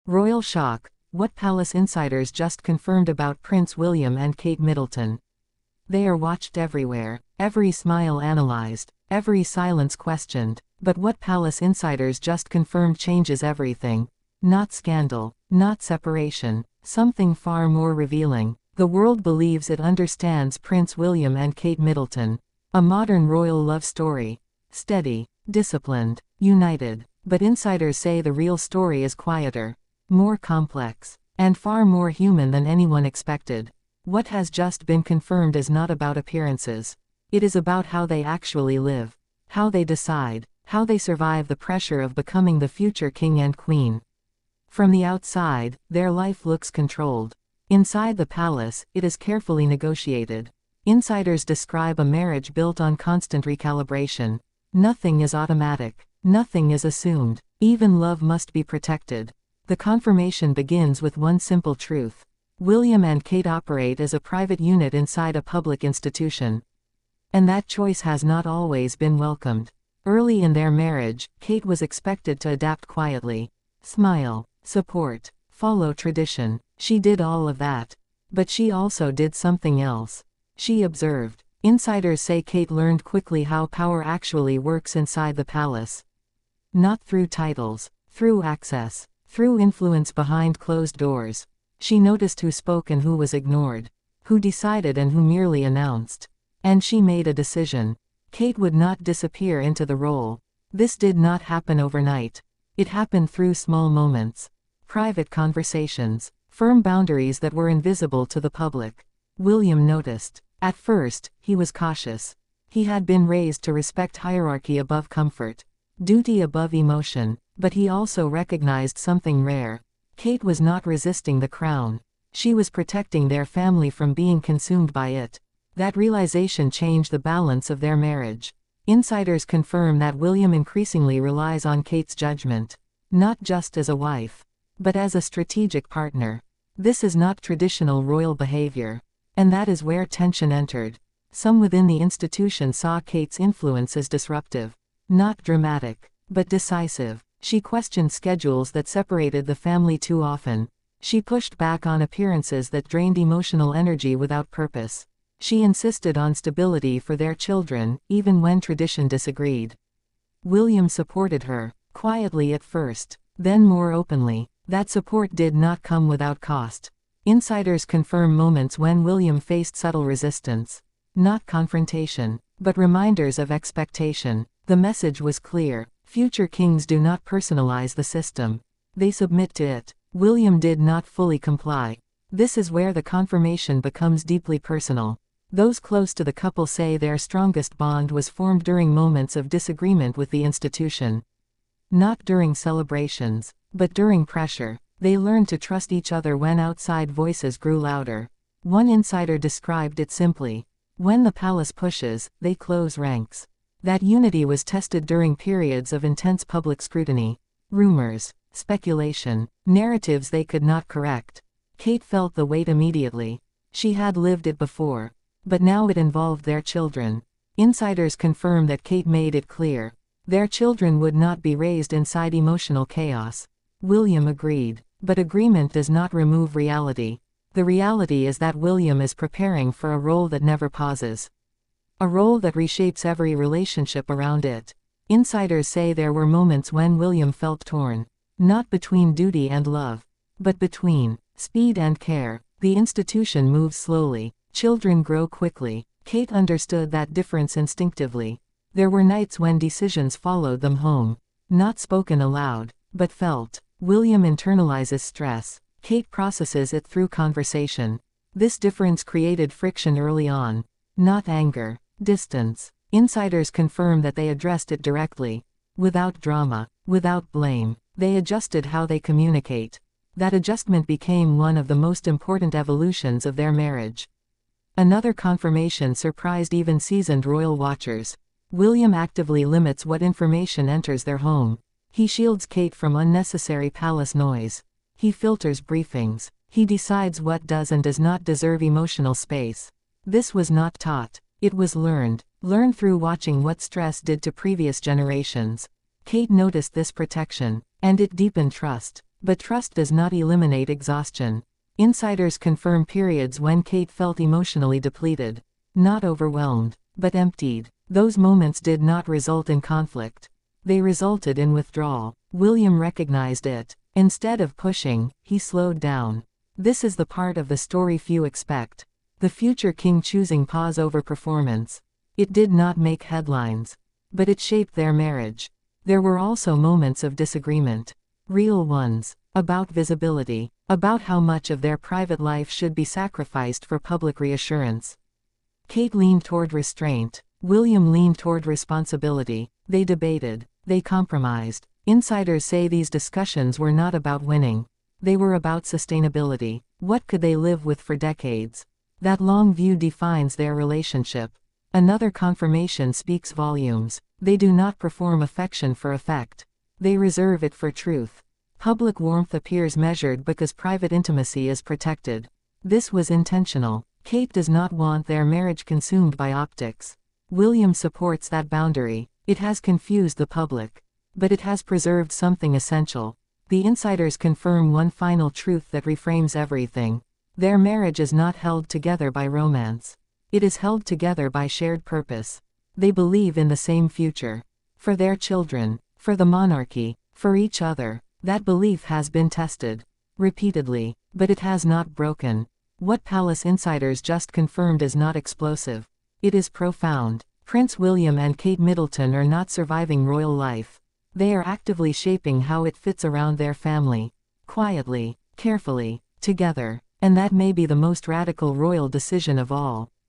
Royal shock. What palace insiders just confirmed about Prince William and Kate Middleton? They are watched everywhere, every smile analyzed, every silence questioned. But what palace insiders just confirmed changes everything. Not scandal, not separation, something far more revealing. The world believes it understands Prince William and Kate Middleton. A modern royal love story. Steady, disciplined, united. But insiders say the real story is quieter, more complex, and far more human than anyone expected. What has just been confirmed is not about appearances. It is about how they actually live, how they decide, how they survive the pressure of becoming the future king and queen. From the outside, their life looks controlled. Inside the palace, it is carefully negotiated. Insiders describe a marriage built on constant recalibration. Nothing is automatic. Nothing is assumed. Even love must be protected. The confirmation begins with one simple truth. William and Kate operate as a private unit inside a public institution. And that choice has not always been welcomed. Early in their marriage, Kate was expected to adapt quietly. Smile, support, follow tradition. She did all of that. But she also did something else. She observed. Insiders say Kate learned quickly how power actually works inside the palace. Not through titles, through access, through influence behind closed doors. She noticed who spoke and who was ignored, who decided and who merely announced. And she made a decision. Kate would not disappear into the role. This did not happen overnight. It happened through small moments. Private conversations. Firm boundaries that were invisible to the public. William noticed. At first, he was cautious. He had been raised to respect hierarchy above comfort, duty above emotion, but he also recognized something rare. Kate was not resisting the crown. She was protecting their family from being consumed by it. That realization changed the balance of their marriage. Insiders confirm that William increasingly relies on Kate's judgment, not just as a wife, but as a strategic partner. This is not traditional royal behavior. And that is where tension entered. Some within the institution saw Kate's influence as disruptive. Not dramatic, but decisive. She questioned schedules that separated the family too often. She pushed back on appearances that drained emotional energy without purpose. She insisted on stability for their children, even when tradition disagreed. William supported her, quietly at first, then more openly. That support did not come without cost. Insiders confirm moments when William faced subtle resistance. Not confrontation, but reminders of expectation. The message was clear. Future kings do not personalize the system. They submit to it. William did not fully comply. This is where the confirmation becomes deeply personal. Those close to the couple say their strongest bond was formed during moments of disagreement with the institution. Not during celebrations, but during pressure. They learned to trust each other when outside voices grew louder. One insider described it simply. When the palace pushes, they close ranks. That unity was tested during periods of intense public scrutiny. Rumors, speculation, narratives they could not correct. Kate felt the weight immediately. She had lived it before. But now it involved their children. Insiders confirm that Kate made it clear. Their children would not be raised inside emotional chaos. William agreed. But agreement does not remove reality. The reality is that William is preparing for a role that never pauses. A role that reshapes every relationship around it. Insiders say there were moments when William felt torn. Not between duty and love, but between speed and care. The institution moves slowly. Children grow quickly. Kate understood that difference instinctively. There were nights when decisions followed them home. Not spoken aloud, but felt. William internalizes stress. Kate processes it through conversation. This difference created friction early on. Not anger, distance. Insiders confirm that they addressed it directly. Without drama, without blame. They adjusted how they communicate. That adjustment became one of the most important evolutions of their marriage. Another confirmation surprised even seasoned royal watchers. William actively limits what information enters their home. He shields Kate from unnecessary palace noise. He filters briefings. He decides what does and does not deserve emotional space. This was not taught. It was learned. Learned through watching what stress did to previous generations. Kate noticed this protection, and it deepened trust. But trust does not eliminate exhaustion. Insiders confirm periods when Kate felt emotionally depleted. Not overwhelmed, but emptied. Those moments did not result in conflict. They resulted in withdrawal. William recognized it. Instead of pushing, he slowed down. This is the part of the story few expect. The future king choosing pause over performance. It did not make headlines. But it shaped their marriage. There were also moments of disagreement. Real ones. About visibility. About how much of their private life should be sacrificed for public reassurance. Kate leaned toward restraint. William leaned toward responsibility. They debated. They compromised. Insiders say these discussions were not about winning. They were about sustainability. What could they live with for decades? That long view defines their relationship. Another confirmation speaks volumes. They do not perform affection for effect. They reserve it for truth. Public warmth appears measured because private intimacy is protected. This was intentional. Kate does not want their marriage consumed by optics. William supports that boundary. It has confused the public. But it has preserved something essential. The insiders confirm one final truth that reframes everything. Their marriage is not held together by romance. It is held together by shared purpose. They believe in the same future. For their children, for the monarchy, for each other. That belief has been tested. Repeatedly. But it has not broken. What Palace insiders just confirmed is not explosive. It is profound. Prince William and Kate Middleton are not surviving royal life. They are actively shaping how it fits around their family. Quietly, carefully, together. And that may be the most radical royal decision of all.